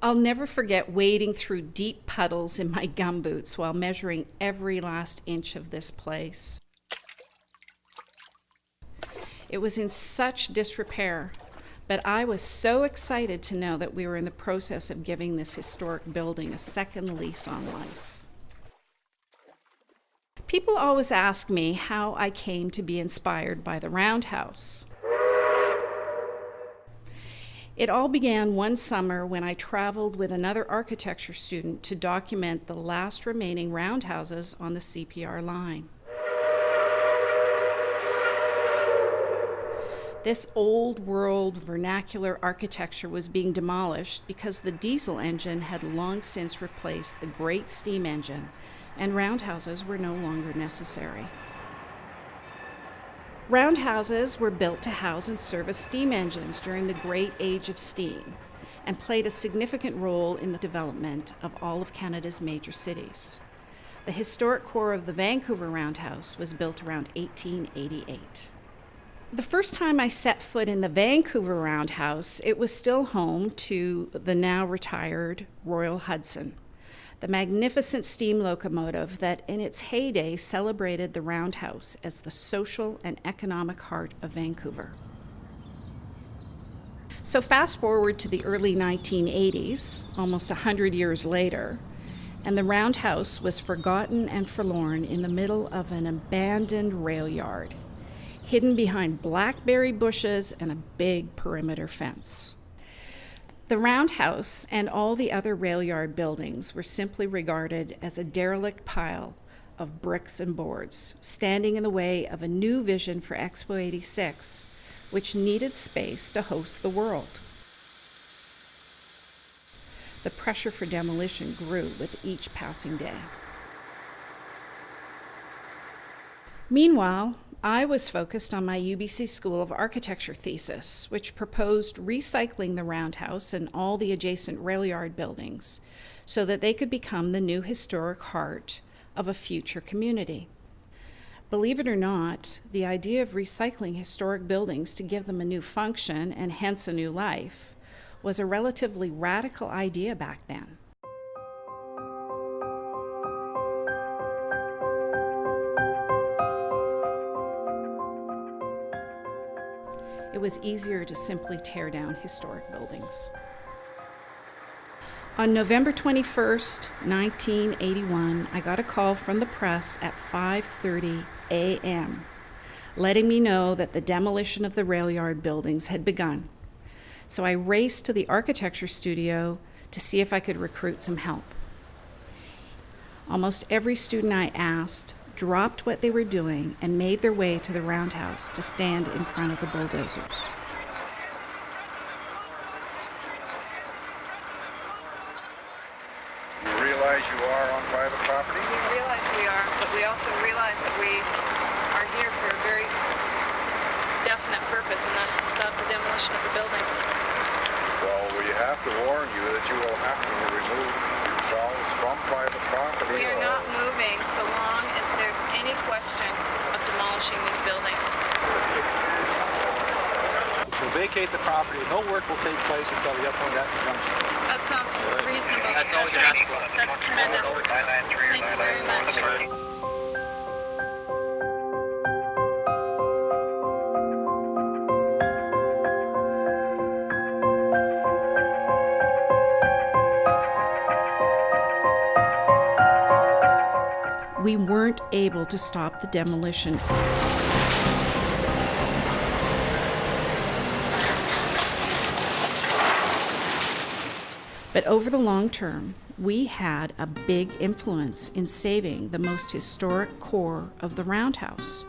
I'll never forget wading through deep puddles in my gumboots while measuring every last inch of this place. It was in such disrepair, but I was so excited to know that we were in the process of giving this historic building a second lease on life. People always ask me how I came to be inspired by the Roundhouse. It all began one summer when I traveled with another architecture student to document the last remaining roundhouses on the CPR line. This old world vernacular architecture was being demolished because the diesel engine had long since replaced the great steam engine, and roundhouses were no longer necessary. Roundhouses were built to house and service steam engines during the great age of steam and played a significant role in the development of all of Canada's major cities. The historic core of the Vancouver Roundhouse was built around 1888. The first time I set foot in the Vancouver Roundhouse, it was still home to the now retired Royal Hudson, the magnificent steam locomotive that in its heyday celebrated the Roundhouse as the social and economic heart of Vancouver. So fast forward to the early 1980s, almost 100 years later, and the Roundhouse was forgotten and forlorn in the middle of an abandoned rail yard, hidden behind blackberry bushes and a big perimeter fence. The Roundhouse and all the other rail yard buildings were simply regarded as a derelict pile of bricks and boards, standing in the way of a new vision for Expo 86, which needed space to host the world. The pressure for demolition grew with each passing day. Meanwhile, I was focused on my UBC School of Architecture thesis, which proposed recycling the Roundhouse and all the adjacent rail yard buildings so that they could become the new historic heart of a future community. Believe it or not, the idea of recycling historic buildings to give them a new function and hence a new life was a relatively radical idea back then. It was easier to simply tear down historic buildings. On November 21st, 1981, I got a call from the press at 5:30 a.m., letting me know that the demolition of the rail yard buildings had begun. So I raced to the architecture studio to see if I could recruit some help. Almost every student I asked dropped what they were doing and made their way to the Roundhouse to stand in front of the bulldozers. You realize you are on private property? We realize we are, but we also realize that we are here for a very definite purpose, and that's to stop the demolition of the buildings. Well, we have to warn you that you will have to remove yourselves from private property. We are not moving so long as there's any question of demolishing these buildings. So vacate the property. No work will take place until the upon that conjunction. That sounds reasonable. That's all we can ask for. That's tremendous. Thank you very much. We weren't able to stop the demolition. But over the long term, we had a big influence in saving the most historic core of the Roundhouse.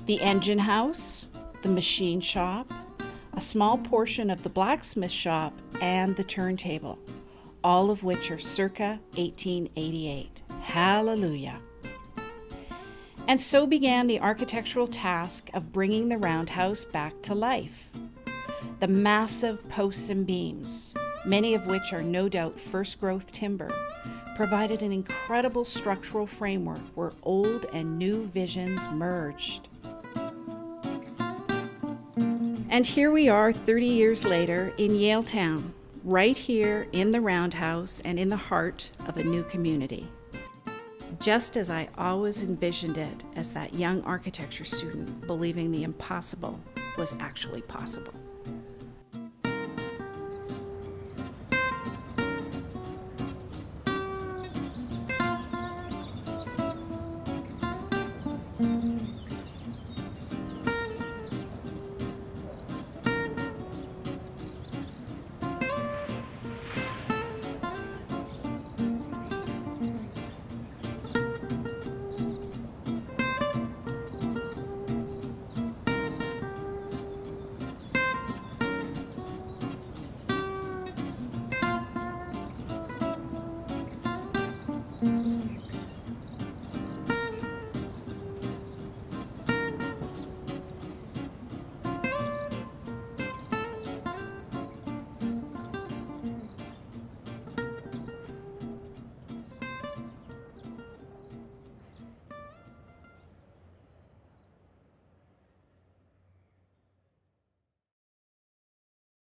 The engine house, the machine shop, a small portion of the blacksmith shop, and the turntable, all of which are circa 1888. Hallelujah. And so began the architectural task of bringing the Roundhouse back to life. The massive posts and beams, many of which are no doubt first-growth timber, provided an incredible structural framework where old and new visions merged. And here we are 30 years later in Yaletown, right here in the Roundhouse and in the heart of a new community. Just as I always envisioned it as that young architecture student believing the impossible was actually possible.